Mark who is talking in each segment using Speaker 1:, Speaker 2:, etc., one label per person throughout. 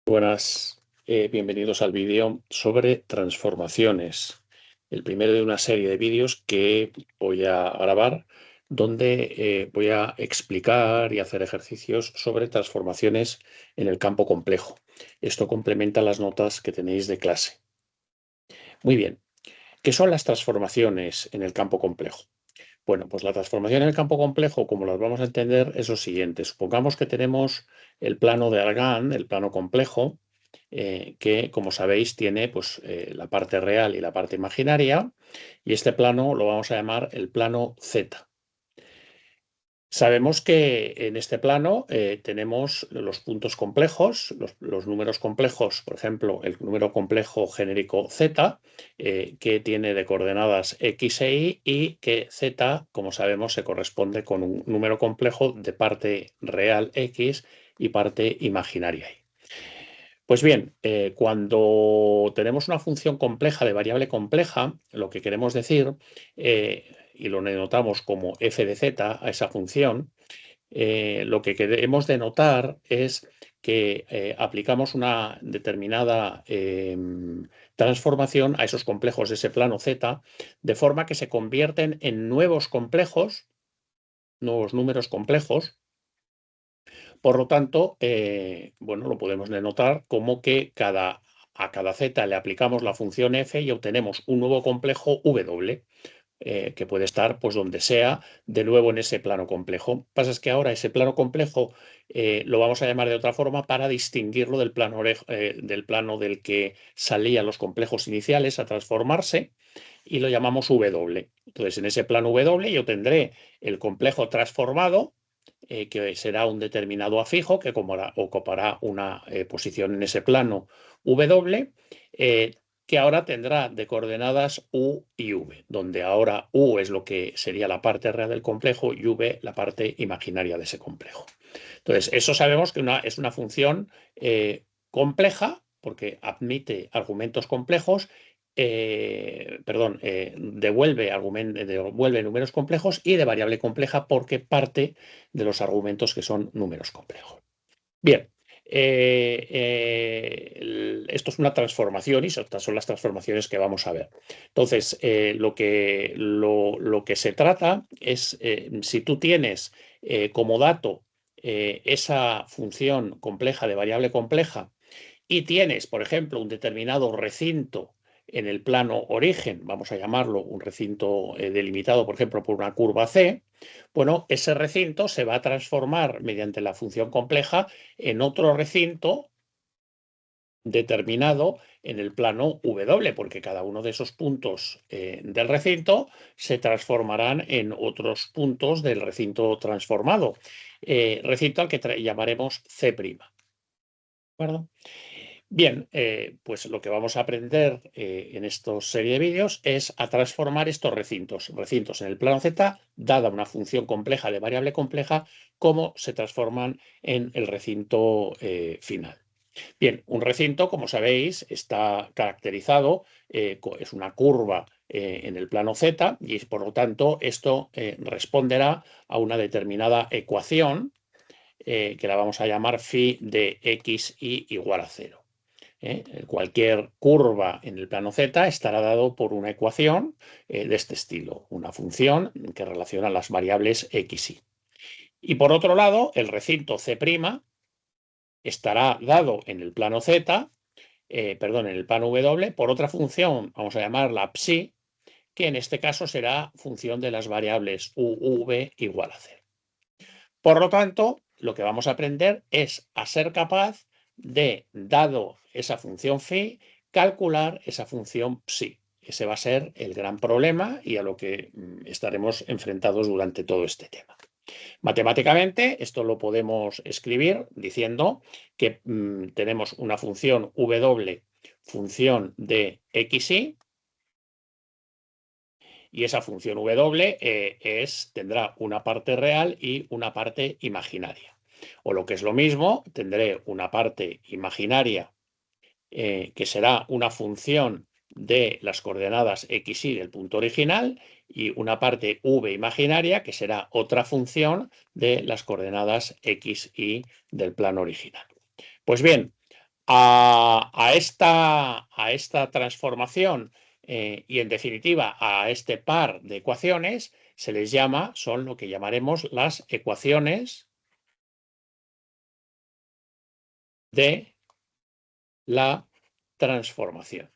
Speaker 1: Buenas, bienvenidos al vídeo sobre transformaciones. El primero de una serie de vídeos que voy a grabar donde voy a explicar y hacer ejercicios sobre transformaciones en el campo complejo. Esto complementa las notas que tenéis de clase. Muy bien, ¿qué son las transformaciones en el campo complejo? Bueno, pues la transformación en el campo complejo, como las vamos a entender, es lo siguiente. Supongamos que tenemos el plano de Argand, el plano complejo, que, como sabéis, tiene pues, la parte real y la parte imaginaria, y este plano lo vamos a llamar el plano Z. Sabemos que en este plano tenemos los puntos complejos, los números complejos, por ejemplo, el número complejo genérico z, que tiene de coordenadas x e y, y que z, como sabemos, se corresponde con un número complejo de parte real x y parte imaginaria y. Pues bien, cuando tenemos una función compleja de variable compleja, lo que queremos decir, y lo denotamos como f de z a esa función, lo que queremos denotar es que aplicamos una determinada transformación a esos complejos de ese plano Z, de forma que se convierten en nuevos complejos, nuevos números complejos. Por lo tanto, bueno, lo podemos denotar como que a cada Z le aplicamos la función f y obtenemos un nuevo complejo W. Que puede estar pues donde sea, de nuevo en ese plano complejo. Lo que pasa es que ahora ese plano complejo lo vamos a llamar de otra forma para distinguirlo del plano del que salían los complejos iniciales a transformarse, y lo llamamos W. Entonces, en ese plano W yo tendré el complejo transformado, que será un determinado afijo que ocupará una posición en ese plano W, que ahora tendrá de coordenadas U y V, donde ahora U es lo que sería la parte real del complejo y V la parte imaginaria de ese complejo. Entonces, eso sabemos que es una función compleja, porque admite argumentos complejos, devuelve números complejos, y de variable compleja porque parte de los argumentos que son números complejos. Bien, esto es una transformación y estas son las transformaciones que vamos a ver. Entonces, lo que se trata es, si tú tienes como dato esa función compleja de variable compleja y tienes, por ejemplo, un determinado recinto en el plano origen, vamos a llamarlo un recinto delimitado, por ejemplo, por una curva C, bueno, ese recinto se va a transformar mediante la función compleja en otro recinto determinado en el plano W, porque cada uno de esos puntos del recinto se transformarán en otros puntos del recinto transformado, recinto al que llamaremos C'. ¿De acuerdo? Bien, pues lo que vamos a aprender en esta serie de vídeos es a transformar estos recintos en el plano Z, dada una función compleja de variable compleja, cómo se transforman en el recinto final. Bien, un recinto, como sabéis, está caracterizado, es una curva en el plano Z, y por lo tanto esto responderá a una determinada ecuación que la vamos a llamar phi de xy igual a 0. Cualquier curva en el plano Z estará dado por una ecuación de este estilo, una función que relaciona las variables x y. Y por otro lado, el recinto C' estará dado en el plano Z, en el plano W, por otra función, vamos a llamarla psi, que en este caso será función de las variables u, v igual a 0. Por lo tanto, lo que vamos a aprender es a ser capaz de, dado esa función phi, calcular esa función psi. Ese va a ser el gran problema y a lo que estaremos enfrentados durante todo este tema. Matemáticamente, esto lo podemos escribir diciendo que tenemos una función w, función de xy, y esa función w tendrá una parte real y una parte imaginaria. O lo que es lo mismo, tendré una parte imaginaria que será una función de las coordenadas x y del punto original, y una parte v imaginaria que será otra función de las coordenadas x y del plano original. Pues bien, A esta transformación y, en definitiva, a este par de ecuaciones se les llama, son lo que llamaremos las ecuaciones de la transformación.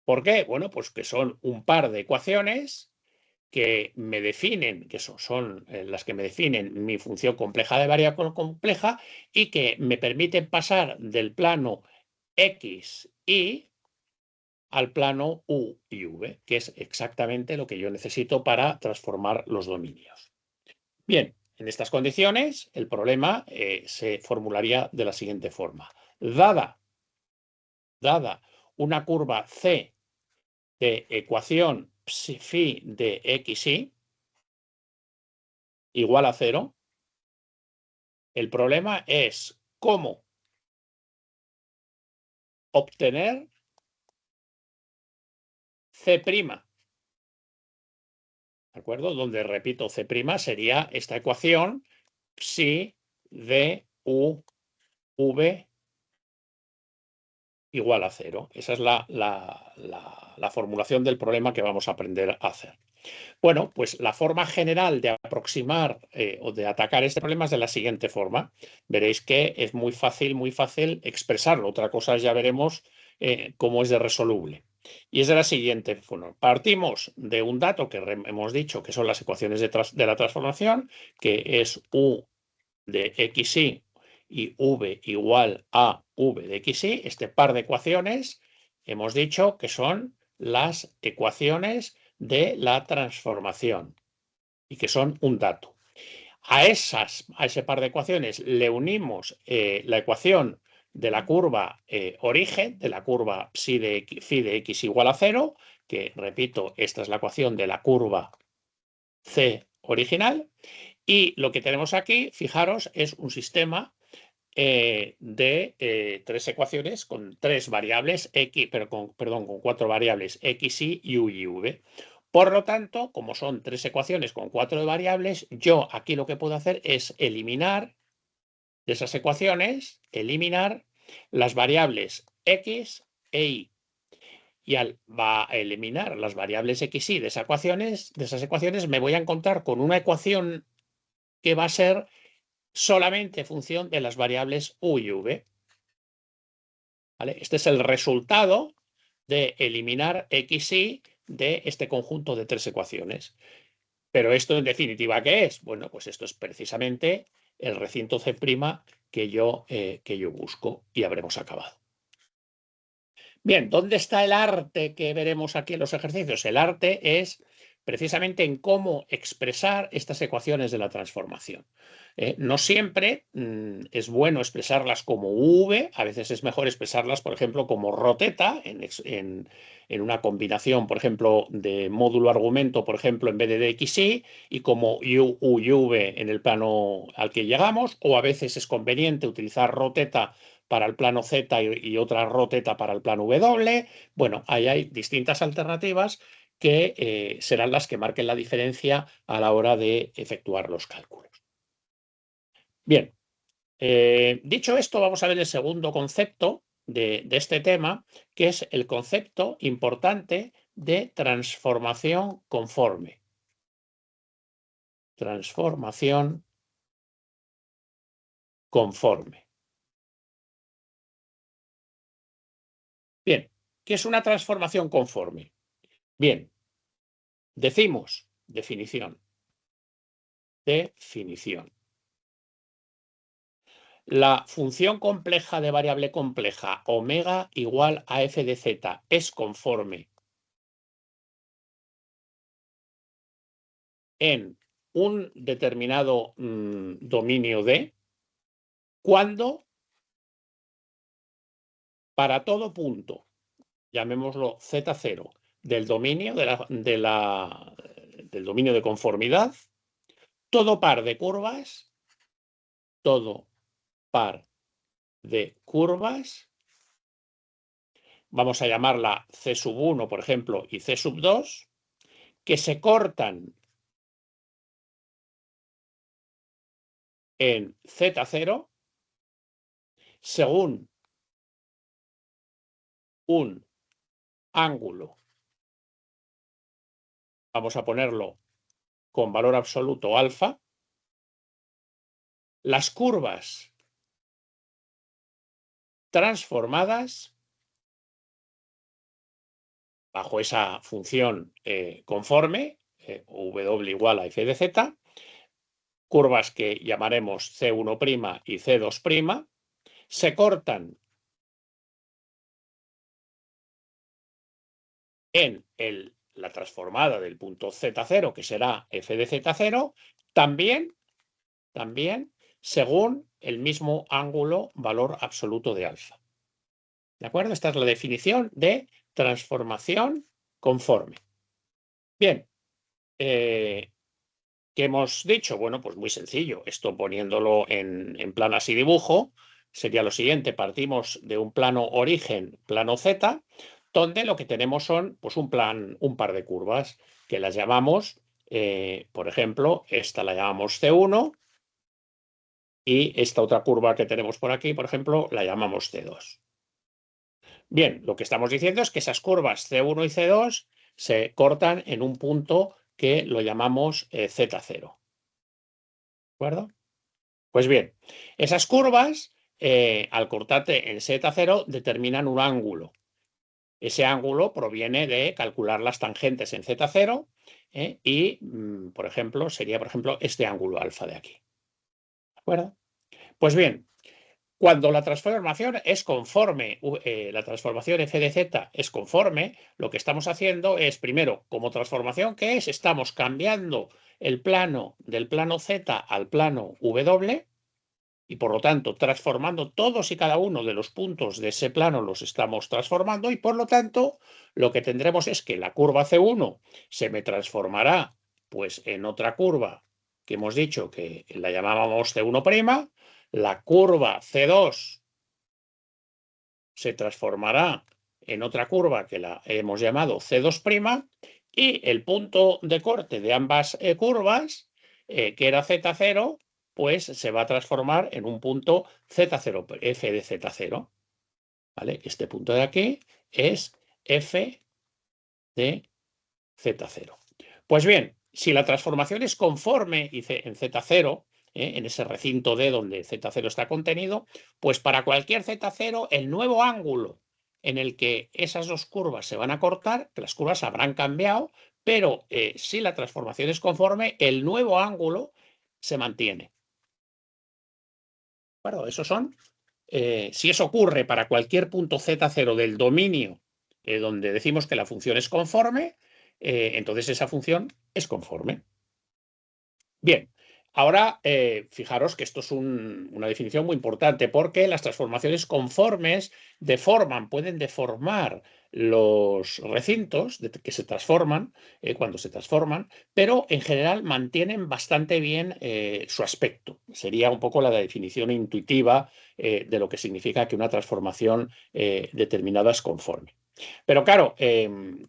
Speaker 1: ¿Por qué? Bueno, pues que son un par de ecuaciones que me definen, que son las que me definen mi función compleja de variable compleja y que me permiten pasar del plano X, Y al plano U y V, que es exactamente lo que yo necesito para transformar los dominios. Bien, en estas condiciones el problema se formularía de la siguiente forma. Dada una curva C de ecuación phi de xy igual a 0, el problema es cómo obtener C', ¿de acuerdo? Donde, repito, C' sería esta ecuación psi de U, V igual a 0. Esa es la formulación del problema que vamos a aprender a hacer. Bueno, pues la forma general de aproximar o de atacar este problema es de la siguiente forma. Veréis que es muy fácil expresarlo. Otra cosa ya veremos cómo es de resoluble. Y es de la siguiente forma. Partimos de un dato que hemos dicho que son las ecuaciones de la transformación, que es U de xy y v igual a v de xy. Este par de ecuaciones hemos dicho que son las ecuaciones de la transformación y que son un dato. A ese par de ecuaciones le unimos la ecuación de la curva origen, de la curva phi de x igual a 0, que, repito, esta es la ecuación de la curva C original. Y lo que tenemos aquí, fijaros, es un sistema de tres ecuaciones con tres variables, con cuatro variables, x, y, u y v. Por lo tanto, como son tres ecuaciones con cuatro variables, yo aquí lo que puedo hacer es eliminar de esas ecuaciones, eliminar las variables x e y. Y al eliminar las variables x y de esas ecuaciones, me voy a encontrar con una ecuación que va a ser solamente función de las variables u y v. ¿Vale? Este es el resultado de eliminar x, y de este conjunto de tres ecuaciones. Pero esto, en definitiva, ¿qué es? Bueno, pues esto es precisamente el recinto C' que yo busco, y habremos acabado. Bien, ¿dónde está el arte que veremos aquí en los ejercicios? El arte es precisamente en cómo expresar estas ecuaciones de la transformación. No siempre es bueno expresarlas como V, a veces es mejor expresarlas, por ejemplo, como rho-θ en una combinación, por ejemplo, de módulo-argumento, por ejemplo, en vez de xy, y como U y V en el plano al que llegamos, o a veces es conveniente utilizar rho-θ para el plano Z y otra rho-θ para el plano W. Bueno, ahí hay distintas alternativas que serán las que marquen la diferencia a la hora de efectuar los cálculos. Bien, dicho esto, vamos a ver el segundo concepto de este tema, que es el concepto importante de transformación conforme. Transformación conforme. Bien, ¿qué es una transformación conforme? Bien, decimos, definición. La función compleja de variable compleja omega igual a f de z es conforme en un determinado dominio D cuando para todo punto, llamémoslo Z0, del dominio del dominio de conformidad, todo par de curvas, vamos a llamarla C1, por ejemplo, y C2, que se cortan en Z0, según un ángulo, vamos a ponerlo con valor absoluto alfa, las curvas transformadas bajo esa función conforme, W igual a f de z, curvas que llamaremos C1' y C2', se cortan en la transformada del punto Z0, que será f de Z0, también según el mismo ángulo valor absoluto de alfa. ¿De acuerdo? Esta es la definición de transformación conforme. Bien, ¿qué hemos dicho? Bueno, pues muy sencillo. Esto poniéndolo en planas y dibujo, sería lo siguiente. Partimos de un plano origen, plano Z, donde lo que tenemos son pues, un par de curvas que las llamamos, por ejemplo, esta la llamamos C1 y esta otra curva que tenemos por aquí, por ejemplo, la llamamos C2. Bien, lo que estamos diciendo es que esas curvas C1 y C2 se cortan en un punto que lo llamamos Z0. ¿De acuerdo? Pues bien, esas curvas, al cortarte en Z0, determinan un ángulo. Ese ángulo proviene de calcular las tangentes en Z0 y, por ejemplo, sería, este ángulo alfa de aquí. ¿De acuerdo? Pues bien, cuando la transformación es conforme, la transformación f de z es conforme, lo que estamos haciendo es, primero, como transformación, ¿qué es? Estamos cambiando el plano del plano z al plano w y, por lo tanto, transformando todos y cada uno de los puntos de ese plano los estamos transformando y, por lo tanto, lo que tendremos es que la curva C1 se me transformará pues, en otra curva que hemos dicho que la llamábamos C1', la curva C2 se transformará en otra curva que la hemos llamado C2', y el punto de corte de ambas curvas, que era Z0, pues se va a transformar en un punto Z0, f de Z0. ¿Vale? Este punto de aquí es f de Z0. Pues bien, si la transformación es conforme en Z0, en ese recinto D donde Z0 está contenido, pues para cualquier Z0, el nuevo ángulo en el que esas dos curvas se van a cortar, que las curvas habrán cambiado, pero si la transformación es conforme, el nuevo ángulo se mantiene. Bueno, esos son, si eso ocurre para cualquier punto Z0 del dominio donde decimos que la función es conforme, entonces esa función es conforme. Bien, ahora fijaros que esto es una definición muy importante porque las transformaciones conformes pueden deformar los recintos que se transforman cuando se transforman, pero en general mantienen bastante bien su aspecto. Sería un poco la definición intuitiva de lo que significa que una transformación determinada es conforme. Pero claro,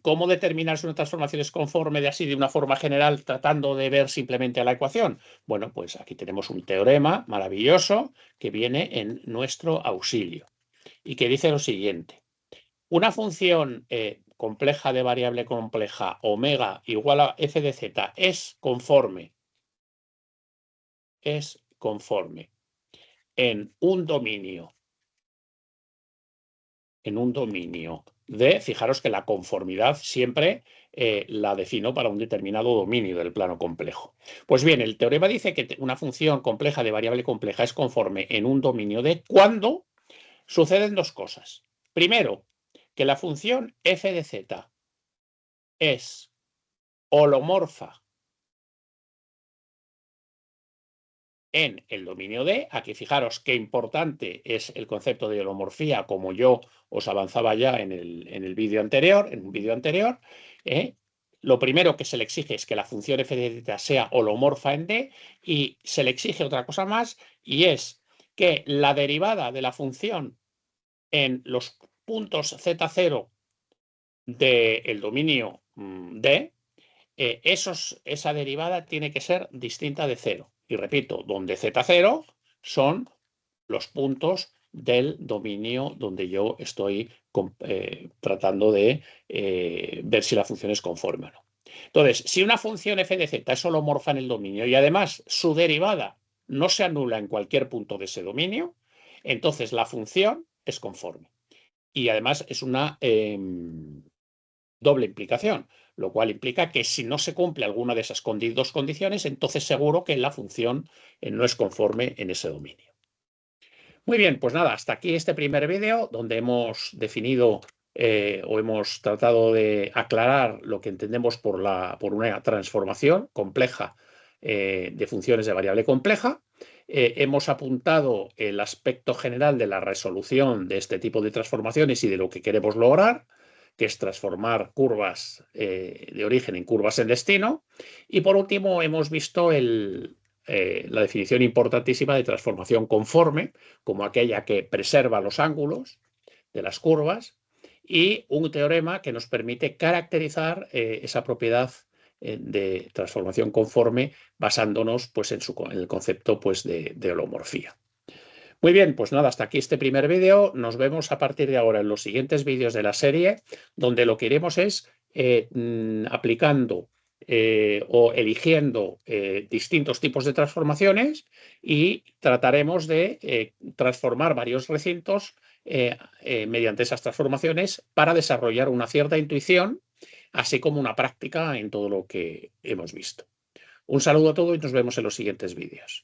Speaker 1: ¿cómo determinar si una transformación es conforme de una forma general tratando de ver simplemente la ecuación? Bueno, pues aquí tenemos un teorema maravilloso que viene en nuestro auxilio y que dice lo siguiente. Una función compleja de variable compleja omega igual a f de z es conforme en un dominio de, fijaros que la conformidad siempre la defino para un determinado dominio del plano complejo. Pues bien, el teorema dice que una función compleja de variable compleja es conforme en un dominio de cuando suceden dos cosas. Primero, que la función f de z es holomorfa en el dominio D. Aquí fijaros qué importante es el concepto de holomorfía, como yo os avanzaba ya en un vídeo anterior. Lo primero que se le exige es que la función f de z sea holomorfa en D y se le exige otra cosa más y es que la derivada de la función en los puntos Z0 del dominio D, esa derivada tiene que ser distinta de 0. Y repito, donde Z0 son los puntos del dominio donde yo estoy tratando de ver si la función es conforme o no. Entonces, si una función f de z es holomorfa en el dominio y además su derivada no se anula en cualquier punto de ese dominio, entonces la función es conforme. Y además es una doble implicación, lo cual implica que si no se cumple alguna de esas dos condiciones, entonces seguro que la función no es conforme en ese dominio. Muy bien, pues nada, hasta aquí este primer vídeo donde hemos definido o hemos tratado de aclarar lo que entendemos por una transformación compleja de funciones de variable compleja. Hemos apuntado el aspecto general de la resolución de este tipo de transformaciones y de lo que queremos lograr, que es transformar curvas de origen en curvas en destino. Y por último hemos visto la definición importantísima de transformación conforme, como aquella que preserva los ángulos de las curvas, y un teorema que nos permite caracterizar esa propiedad de transformación conforme basándonos pues, en el concepto pues, de holomorfía. Muy bien, pues nada, hasta aquí este primer vídeo. Nos vemos a partir de ahora en los siguientes vídeos de la serie, donde lo que iremos es aplicando o eligiendo distintos tipos de transformaciones y trataremos de transformar varios recintos mediante esas transformaciones para desarrollar una cierta intuición, así como una práctica en todo lo que hemos visto. Un saludo a todos y nos vemos en los siguientes vídeos.